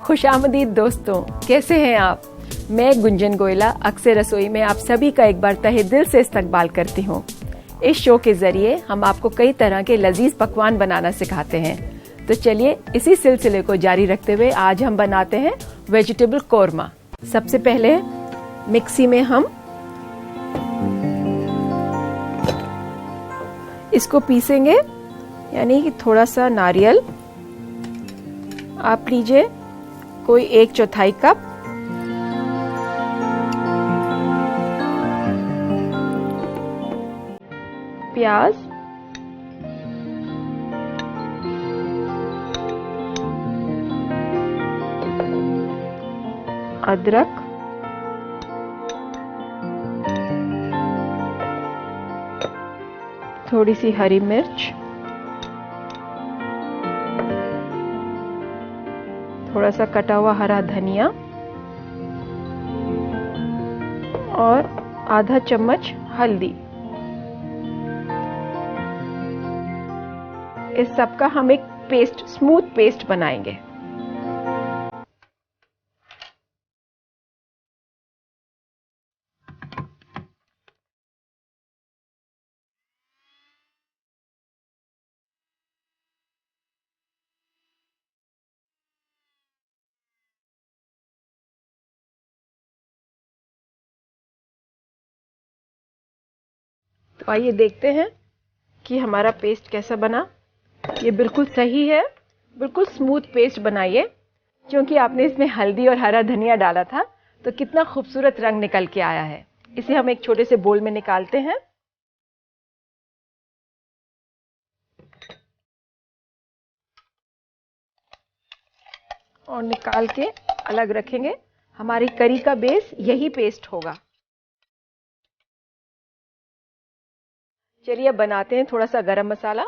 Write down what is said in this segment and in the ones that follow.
खुशामदीद दोस्तों, कैसे हैं आप। मैं गुंजन गोयला अक्सर रसोई में आप सभी का एक बार तहे दिल से इस्तकबाल करती हूँ। इस शो के जरिए हम आपको कई तरह के लजीज पकवान बनाना सिखाते हैं। तो चलिए इसी सिलसिले को जारी रखते हुए आज हम बनाते हैं वेजिटेबल कोरमा। सबसे पहले मिक्सी में हम इसको पीसेंगे, यानी कि थोड़ा सा नारियल आप लीजिए, कोई 1/4 कप, प्याज, अदरक, थोड़ी सी हरी मिर्च, थोड़ा सा कटा हुआ हरा धनिया और आधा चम्मच हल्दी। इस सब का हम एक पेस्ट, स्मूथ पेस्ट बनाएंगे। तो आइए देखते हैं कि हमारा पेस्ट कैसा बना। ये बिल्कुल सही है, बिल्कुल स्मूथ पेस्ट बनाइए, क्योंकि आपने इसमें हल्दी और हरा धनिया डाला था, तो कितना खूबसूरत रंग निकल के आया है। इसे हम एक छोटे से बोल में निकालते हैं और निकाल के अलग रखेंगे। हमारी करी का बेस यही पेस्ट होगा। चलिए अब बनाते हैं थोड़ा सा गरम मसाला।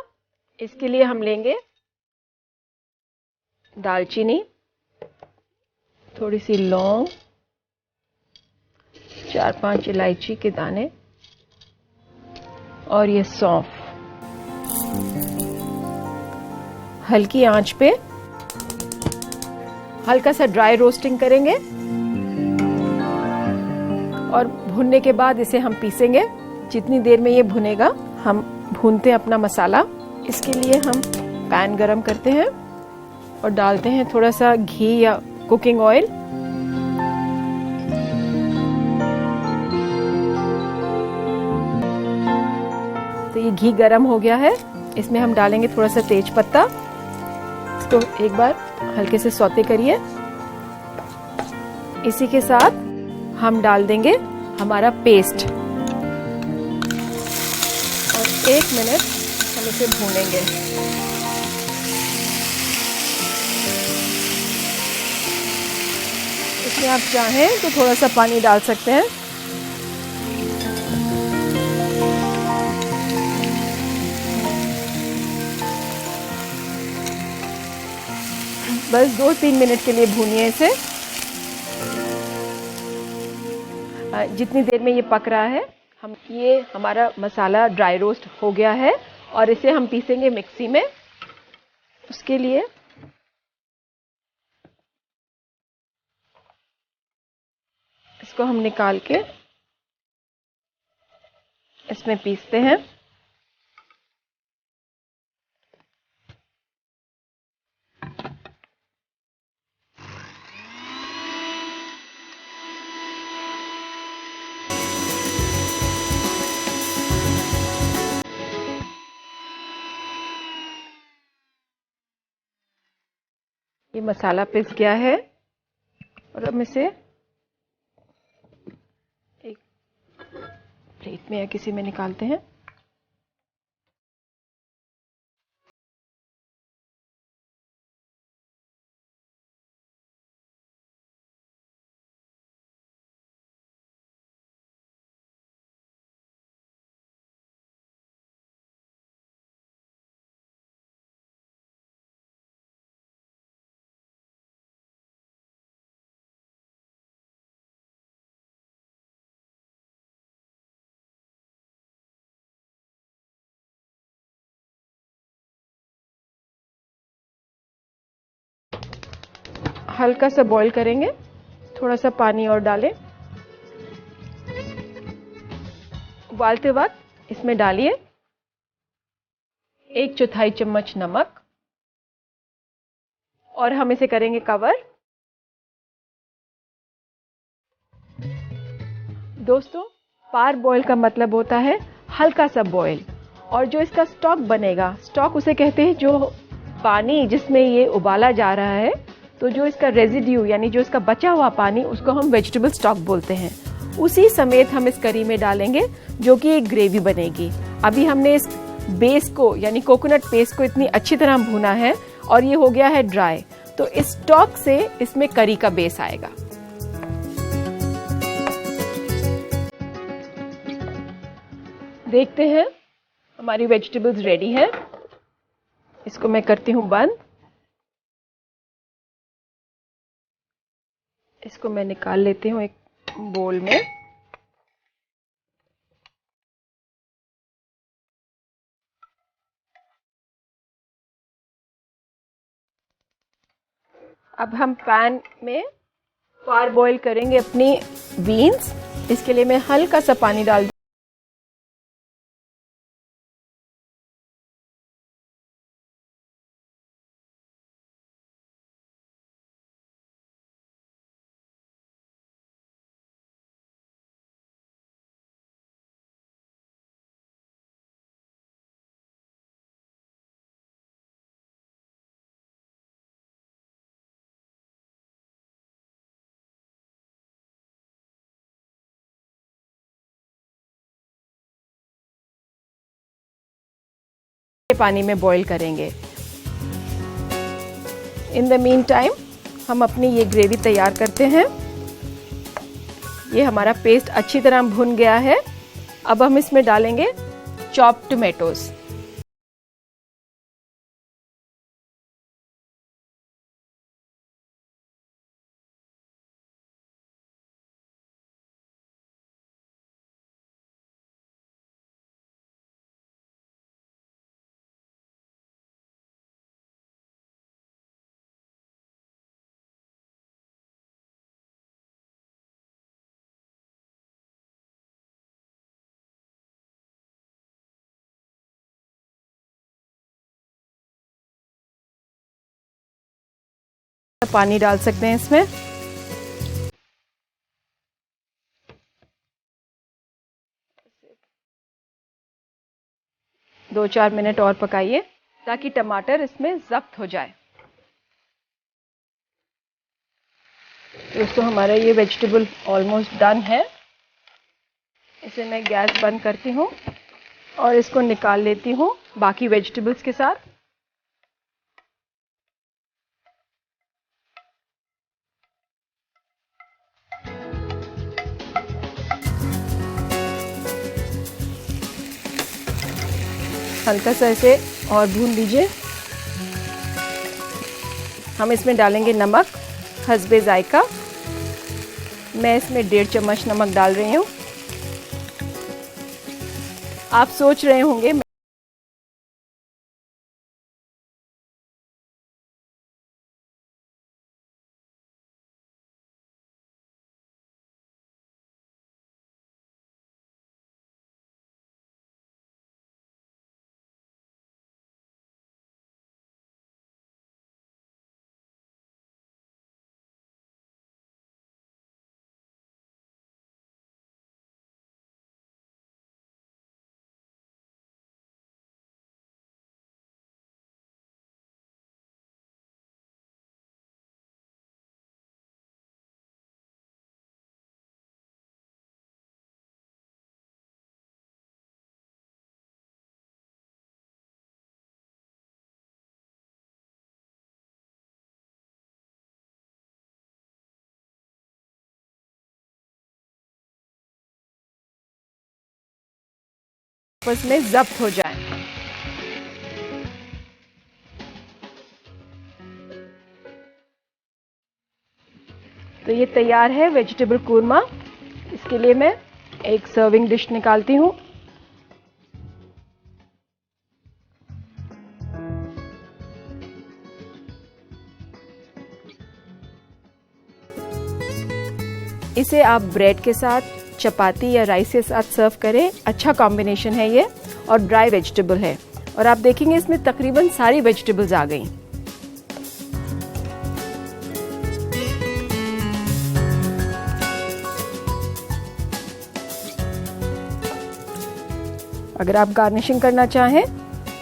इसके लिए हम लेंगे दालचीनी, थोड़ी सी लौंग, 4-5 इलायची के दाने और ये सौंफ। हल्की आंच पे हल्का सा ड्राई रोस्टिंग करेंगे और भुनने के बाद इसे हम पीसेंगे। जितनी देर में ये भुनेगा हम भूनते हैं अपना मसाला। इसके लिए हम पैन गरम करते हैं और डालते हैं थोड़ा सा घी या कुकिंग ऑयल। तो ये घी गरम हो गया है, इसमें हम डालेंगे थोड़ा सा तेज पत्ता। इसको एक बार हल्के से सौते करिए। इसी के साथ हम डाल देंगे हमारा पेस्ट और 1 मिनट हम इसे भूनेंगे। इसमें आप चाहें तो थोड़ा सा पानी डाल सकते हैं। बस 2-3 मिनट के लिए भूनिए इसे। जितनी देर में ये पक रहा है, ये हमारा मसाला ड्राई रोस्ट हो गया है और इसे हम पीसेंगे मिक्सी में। उसके लिए इसको हम निकाल के इसमें पीसते हैं। ये मसाला पिस गया है और हम इसे एक प्लेट में या किसी में निकालते हैं। हल्का सा बॉईल करेंगे, थोड़ा सा पानी और डालें। उबालते वक्त इसमें डालिए 1/4 चम्मच नमक और हम इसे करेंगे कवर। दोस्तों, पार बॉईल का मतलब होता है हल्का सा बॉईल, और जो इसका स्टॉक बनेगा, स्टॉक उसे कहते हैं जो पानी जिसमें ये उबाला जा रहा है, तो जो इसका रेजिड्यू यानी जो इसका बचा हुआ पानी, उसको हम वेजिटेबल स्टॉक बोलते हैं। उसी समेत हम इस करी में डालेंगे जो कि एक ग्रेवी बनेगी। अभी हमने इस बेस को यानी कोकोनट पेस्ट को इतनी अच्छी तरह भूना है और ये हो गया है ड्राई, तो इस स्टॉक से इसमें करी का बेस आएगा। देखते हैं हमारी वेजिटेबल्स रेडी है। इसको मैं करती हूँ बंद। इसको मैं निकाल लेती हूँ एक बोल में। अब हम पैन में पार बॉईल करेंगे अपनी बीन्स। इसके लिए मैं हल्का सा पानी डाल के पानी में बॉईल करेंगे। इन द मीन टाइम हम अपनी ये ग्रेवी तैयार करते हैं। ये हमारा पेस्ट अच्छी तरह भुन गया है। अब हम इसमें डालेंगे चॉप्ड टोमेटोज। पानी डाल सकते हैं इसमें। दो 4 मिनट और पकाइए ताकि टमाटर इसमें जब्त हो जाए। दोस्तों, हमारा ये वेजिटेबल ऑलमोस्ट डन है। इसे मैं गैस बंद करती हूँ और इसको निकाल लेती हूँ बाकी वेजिटेबल्स के साथ। हल्का सा इसे और भून लीजिए। हम इसमें डालेंगे नमक हस्बे जायका। मैं इसमें 1.5 चम्मच नमक डाल रही हूँ। आप सोच रहे होंगे आपस में जब्त हो जाए। तो ये तैयार है वेजिटेबल कूरमा। इसके लिए मैं एक सर्विंग डिश निकालती हूँ। इसे आप ब्रेड के साथ, चपाती या राइस के साथ सर्व करें। अच्छा कॉम्बिनेशन है ये और ड्राई वेजिटेबल है और आप देखेंगे इसमें तकरीबन सारी वेजिटेबल्स आ गई। अगर आप गार्निशिंग करना चाहें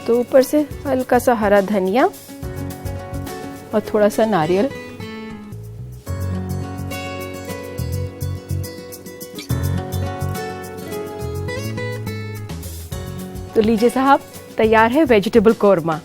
तो ऊपर से हल्का सा हरा धनिया और थोड़ा सा नारियल। तो लीजिए साहब, तैयार है वेजिटेबल कोरमा।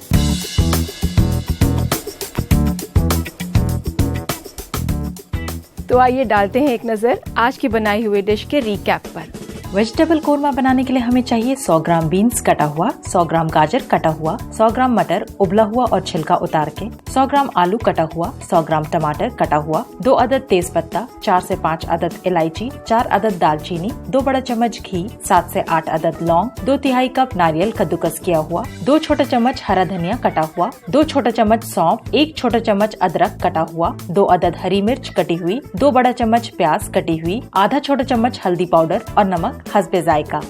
तो आइए डालते हैं एक नजर आज की बनाई हुई डिश के रिकैप पर। वेजिटेबल कोरमा बनाने के लिए हमें चाहिए 100 ग्राम बीन्स कटा हुआ, 100 ग्राम गाजर कटा हुआ, 100 ग्राम मटर उबला हुआ और छिलका उतार के, 100 ग्राम आलू कटा हुआ, 100 ग्राम टमाटर कटा हुआ, 2 अदद तेज पत्ता, 4 से 5 अदद इलायची, 4 अदद दालचीनी, 2 बड़ा चम्मच घी, 7 से 8 अदद लौंग, 2 तिहाई कप नारियल कद्दूकस किया हुआ, 2 छोटा चम्मच हरा धनिया कटा हुआ, 2 छोटा चम्मच सौंफ, 1 छोटा चम्मच अदरक कटा हुआ, 2 अदद हरी मिर्च कटी हुई, 2 बड़ा चम्मच प्याज कटी हुई, आधा छोटा चम्मच हल्दी पाउडर और नमक हस्बे जायका।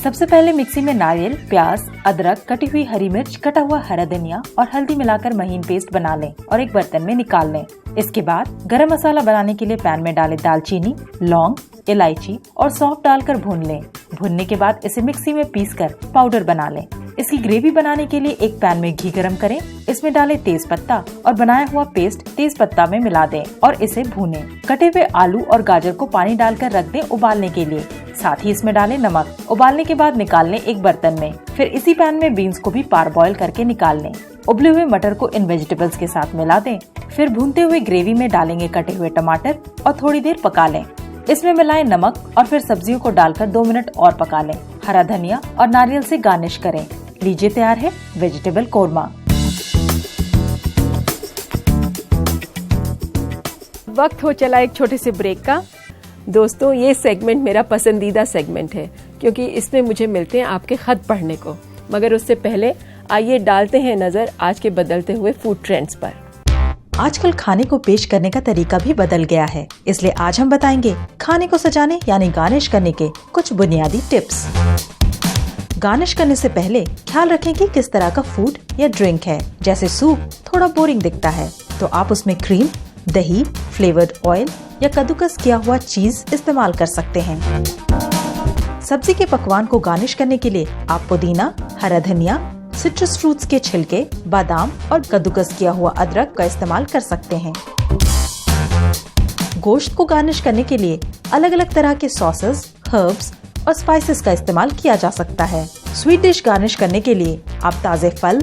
सबसे पहले मिक्सी में नारियल, प्याज, अदरक, कटी हुई हरी मिर्च, कटा हुआ हरा धनिया और हल्दी मिलाकर महीन पेस्ट बना लें और एक बर्तन में निकाल लें। इसके बाद गरम मसाला बनाने के लिए पैन में डालें दालचीनी, लौंग, इलायची और सौंफ डालकर भून लें। भुनने के बाद इसे मिक्सी में पीसकर पाउडर बना लें। इसकी ग्रेवी बनाने के लिए एक पैन में घी गरम करें, इसमें डालें तेज पत्ता और बनाया हुआ पेस्ट तेज पत्ता में मिला दें और इसे भूनें। कटे हुए आलू और गाजर को पानी डालकर रख दें उबालने के लिए। साथ ही इसमें डालें नमक। उबालने के बाद निकाल लें एक बर्तन में। फिर इसी पैन में बीन्स को भी पार बॉईल करके निकाल लें। उबले हुए मटर को इन वेजिटेबल्स के साथ मिला दें। फिर भूनते हुए ग्रेवी में डालेंगे कटे हुए टमाटर और थोड़ी देर पका लें। इसमें मिलाएं नमक और फिर सब्जियों को डालकर 2 मिनट और पका लें। हरा धनिया और नारियल से गार्निश करें। लीजिए तैयार है वेजिटेबल कोरमा। वक्त हो चला एक छोटे से ब्रेक का। दोस्तों, ये सेगमेंट मेरा पसंदीदा सेगमेंट है क्योंकि इसमें मुझे मिलते हैं आपके खत पढ़ने को। मगर उससे पहले आइए डालते हैं नजर आज के बदलते हुए फूड ट्रेंड्स पर। आजकल खाने को पेश करने का तरीका भी बदल गया है, इसलिए आज हम बताएंगे खाने को सजाने यानी गार्निश करने के कुछ बुनियादी टिप्स। गार्निश करने से पहले ख्याल रखें कि किस तरह का फूड या ड्रिंक है। जैसे सूप थोड़ा बोरिंग दिखता है तो आप उसमें क्रीम, दही, फ्लेवर्ड ऑयल या कद्दूकस किया हुआ चीज इस्तेमाल कर सकते हैं। सब्जी के पकवान को गार्निश करने के लिए आप पुदीना, हरा धनिया, सिट्रस फ्रूट्स के छिलके, बादाम और कद्दूकस किया हुआ अदरक का इस्तेमाल कर सकते हैं। गोश्त को गार्निश करने के लिए अलग अलग तरह के सॉसेस, हर्ब्स और स्पाइसेस का इस्तेमाल किया जा सकता है। स्वीट डिश गार्निश करने के लिए आप ताजे फल,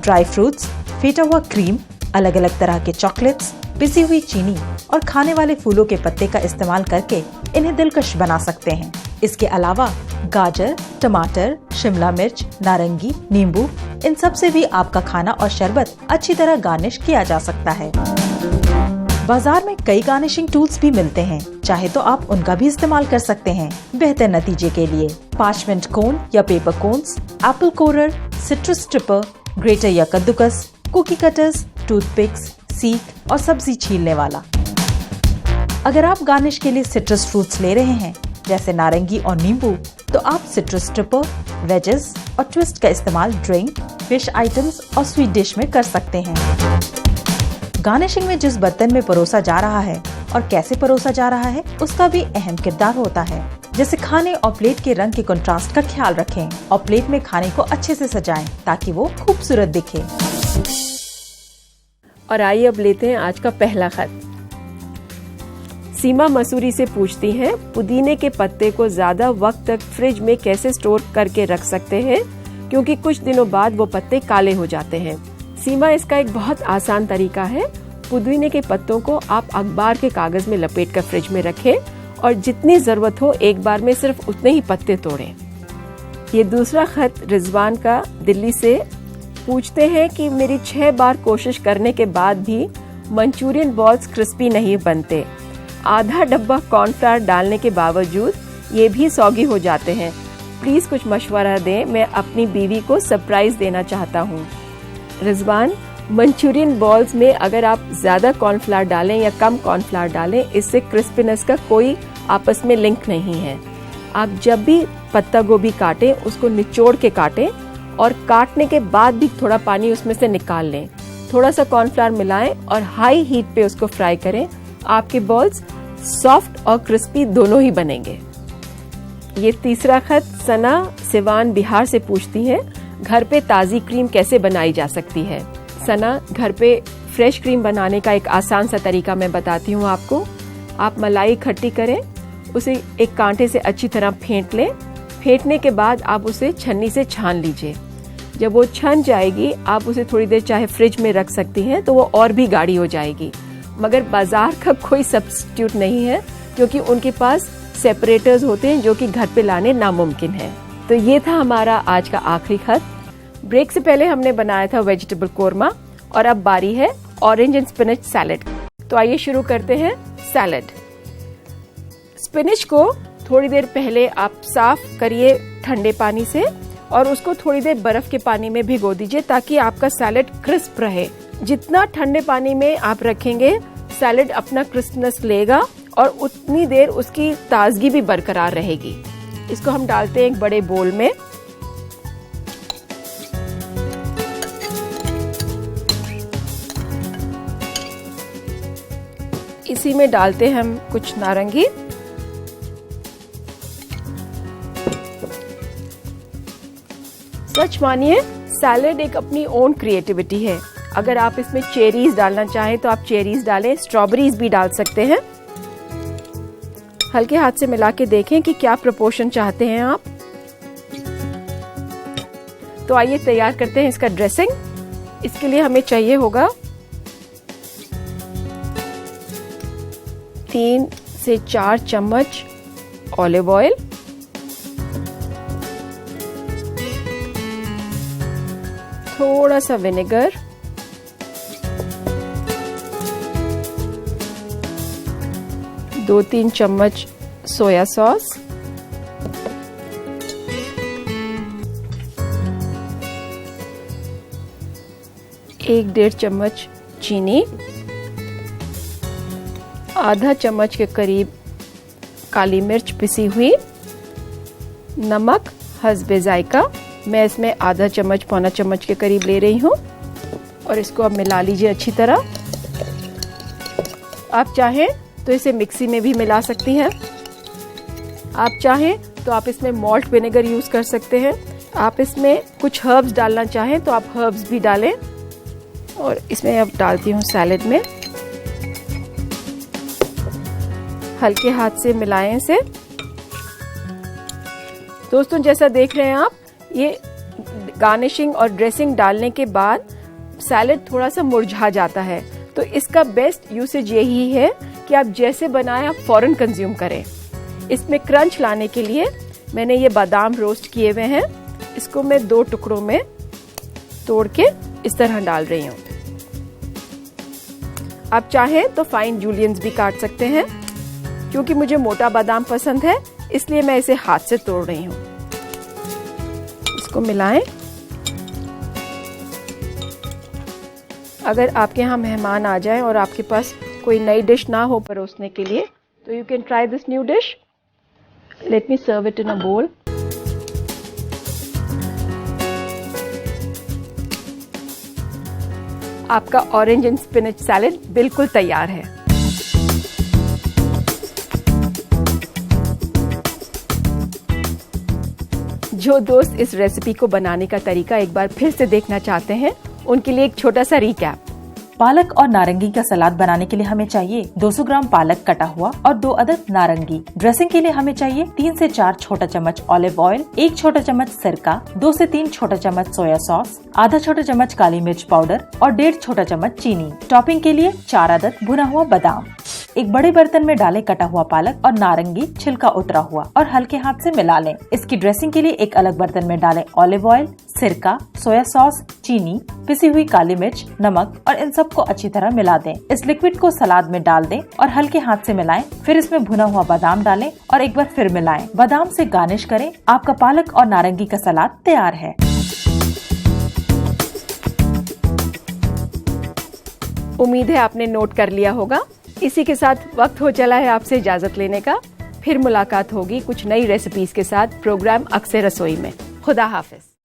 ड्राई फ्रूट्स, फेटा हुआ क्रीम, अलग अलग तरह के चॉकलेट्स, पिसी हुई चीनी और खाने वाले फूलों के पत्ते का इस्तेमाल करके इन्हें दिलकश बना सकते हैं। इसके अलावा गाजर, टमाटर, शिमला मिर्च, नारंगी, नींबू, इन सब से भी आपका खाना और शरबत अच्छी तरह गार्निश किया जा सकता है। बाजार में कई गार्निशिंग टूल्स भी मिलते हैं, चाहे तो आप उनका भी इस्तेमाल कर सकते हैं बेहतर नतीजे के लिए। पार्चमेंट कोन या पेपर कोन्स, एप्पल कोरर, सिट्रस स्ट्रिपर, ग्रेटर या कद्दूकस, कुकी कटर्स, टूथपिक्स, सीख और सब्जी छीलने वाला। अगर आप गार्निश के लिए सिट्रस फ्रूट्स ले रहे हैं जैसे नारंगी और नींबू, तो आप सिट्रस स्ट्रिपर, वेजेस और ट्विस्ट का इस्तेमाल ड्रिंक, फिश आइटम्स और स्वीट डिश में कर सकते हैं। गार्निशिंग में जिस बर्तन में परोसा जा रहा है और कैसे परोसा जा रहा है उसका भी अहम किरदार होता है। जैसे खाने और प्लेट के रंग के कंट्रास्ट का ख्याल रखें और प्लेट में खाने को अच्छे से सजाएं ताकि वो खूबसूरत दिखे। और आइए अब लेते हैं आज का पहला खत। सीमा मसूरी से पूछती हैं, पुदीने के पत्ते को ज्यादा वक्त तक फ्रिज में कैसे स्टोर करके रख सकते हैं क्योंकि कुछ दिनों बाद वो पत्ते काले हो जाते हैं। सीमा, इसका एक बहुत आसान तरीका है। पुदीने के पत्तों को आप अखबार के कागज में लपेट कर फ्रिज में रखें और जितनी जरूरत हो एक बार में सिर्फ उतने ही पत्ते तोड़ें। ये दूसरा खत रिजवान का दिल्ली से पूछते हैं कि मेरी 6 बार कोशिश करने के बाद भी मंचूरियन बॉल्स क्रिस्पी नहीं बनते। आधा डब्बा कॉर्नफ्लावर डालने के बावजूद ये भी सौगी हो जाते हैं। प्लीज कुछ मशवरा दें, मैं अपनी बीवी को सरप्राइज देना चाहता हूँ। रिजवान, मंचूरियन बॉल्स में अगर आप ज्यादा कॉर्नफ्लावर डालें या कम कॉर्नफ्लावर डालें, इससे क्रिस्पीनेस का कोई आपस में लिंक नहीं है। आप जब भी पत्ता गोभी काटें उसको निचोड़ के काटें और काटने के बाद भी थोड़ा पानी उसमें से निकाल लें। थोड़ा सा कॉर्नफ्लावर मिलाएं और हाई हीट पे उसको फ्राई करें। आपके बॉल्स सॉफ्ट और क्रिस्पी दोनों ही बनेंगे। ये तीसरा खत सना सिवान बिहार से पूछती है, घर पे ताज़ी क्रीम कैसे बनाई जा सकती है। सना, घर पे फ्रेश क्रीम बनाने का एक आसान सा तरीका मैं बताती हूँ आपको। आप मलाई इकट्ठी करें, उसे एक कांटे से अच्छी तरह फेंट लें। फेंटने के बाद आप उसे छन्नी से छान लीजिए। जब वो छन जाएगी आप उसे थोड़ी देर चाहे फ्रिज में रख सकती हैं, तो वो और भी गाढ़ी हो जाएगी। मगर बाजार का कोई सब्स्टिट्यूट नहीं है, क्योंकि उनके पास सेपरेटर्स होते हैं जो कि घर पे लाने नामुमकिन है। तो ये था हमारा आज का आखिरी खत। ब्रेक से पहले हमने बनाया था वेजिटेबल कोरमा और अब बारी है ऑरेंज एंड स्पिनच सैलेड। तो आइए शुरू करते हैं सैलेड। स्पिनच को थोड़ी देर पहले आप साफ करिए ठंडे पानी से और उसको थोड़ी देर बर्फ के पानी में भिगो दीजिए ताकि आपका सैलेड क्रिस्प रहे। जितना ठंडे पानी में आप रखेंगे सैलेड अपना क्रिस्पनेस लेगा और उतनी देर उसकी ताजगी भी बरकरार रहेगी। इसको हम डालते हैं एक बड़े बोल में। इसी में डालते हैं हम कुछ नारंगी, सच मानिए सैलेड एक अपनी ओन क्रिएटिविटी है। अगर आप इसमें चेरीज डालना चाहें तो आप चेरीज डालें, स्ट्रॉबेरीज भी डाल सकते हैं। हल्के हाथ से मिला के देखें कि क्या प्रोपोर्शन चाहते हैं आप। तो आइए तैयार करते हैं इसका ड्रेसिंग। इसके लिए हमें चाहिए होगा 3 से 4 चम्मच ऑलिव ऑयल, थोड़ा सा विनेगर, दो 3 चम्मच सोया सॉस, 1-1.5 चम्मच चीनी, आधा चम्मच के करीब काली मिर्च पिसी हुई, नमक हस्बे जायका, मैं इसमें आधा चम्मच पौना चम्मच के करीब ले रही हूँ और इसको अब मिला लीजिए अच्छी तरह। आप चाहें तो इसे मिक्सी में भी मिला सकती हैं। आप चाहें तो आप इसमें मॉल्ट विनेगर यूज कर सकते हैं। आप इसमें कुछ हर्ब्स डालना चाहें तो आप हर्ब्स भी डालें। और इसमें अब डालती हूँ सैलेड में, हल्के हाथ से मिलाएं इसे। दोस्तों जैसा देख रहे हैं आप, ये गार्निशिंग और ड्रेसिंग डालने के बाद सैलेड थोड़ा सा मुरझा जाता है। तो इसका बेस्ट यूसेज यही है कि आप जैसे बनाएं आप फौरन कंज्यूम करें। इसमें क्रंच लाने के लिए मैंने ये बादाम रोस्ट किए हुए हैं, इसको मैं 2 टुकड़ों में तोड़ के इस तरह डाल रही हूँ। आप चाहें तो फाइन जूलियंस भी काट सकते हैं। क्योंकि मुझे मोटा बादाम पसंद है इसलिए मैं इसे हाथ से तोड़ रही हूँ। इसको मिलाएं। अगर आपके यहाँ मेहमान आ जाएं और आपके पास कोई नई डिश ना हो परोसने के लिए, तो you can try this new dish. Let me serve it in a bowl. आपका ऑरेंज एंड स्पिनच सैलेड बिल्कुल तैयार है। जो दोस्त इस रेसिपी को बनाने का तरीका एक बार फिर से देखना चाहते हैं, उनके लिए एक छोटा सा रिकैप। पालक और नारंगी का सलाद बनाने के लिए हमें चाहिए 200 ग्राम पालक कटा हुआ और 2 अदद नारंगी। ड्रेसिंग के लिए हमें चाहिए 3 से 4 छोटा चम्मच ऑलिव ऑयल, 1 छोटा चम्मच सिरका, 2 से 3 छोटा चम्मच सोया सॉस, आधा छोटा चम्मच काली मिर्च पाउडर और 1.5 छोटा चम्मच चीनी। टॉपिंग के लिए 4 अदद भुना हुआ बादाम। एक बड़े बर्तन में डालें कटा हुआ पालक और नारंगी छिलका उतरा हुआ और हल्के हाथ से मिला लें। इसकी ड्रेसिंग के लिए एक अलग बर्तन में डालें ऑलिव ऑयल, सिरका, सोया सॉस, चीनी, पिसी हुई काली मिर्च, नमक और इन सबको अच्छी तरह मिला दें। इस लिक्विड को सलाद में डाल दें और हल्के हाथ से मिलाएं। फिर इसमें भुना हुआ बादाम डालें और एक बार फिर मिलाएं। बादाम से गार्निश करें। आपका पालक और नारंगी का सलाद तैयार है। उम्मीद है आपने नोट कर लिया होगा। इसी के साथ वक्त हो चला है आपसे इजाजत लेने का। फिर मुलाकात होगी कुछ नई रेसिपीज के साथ प्रोग्राम अक्से रसोई में। खुदा हाफिज।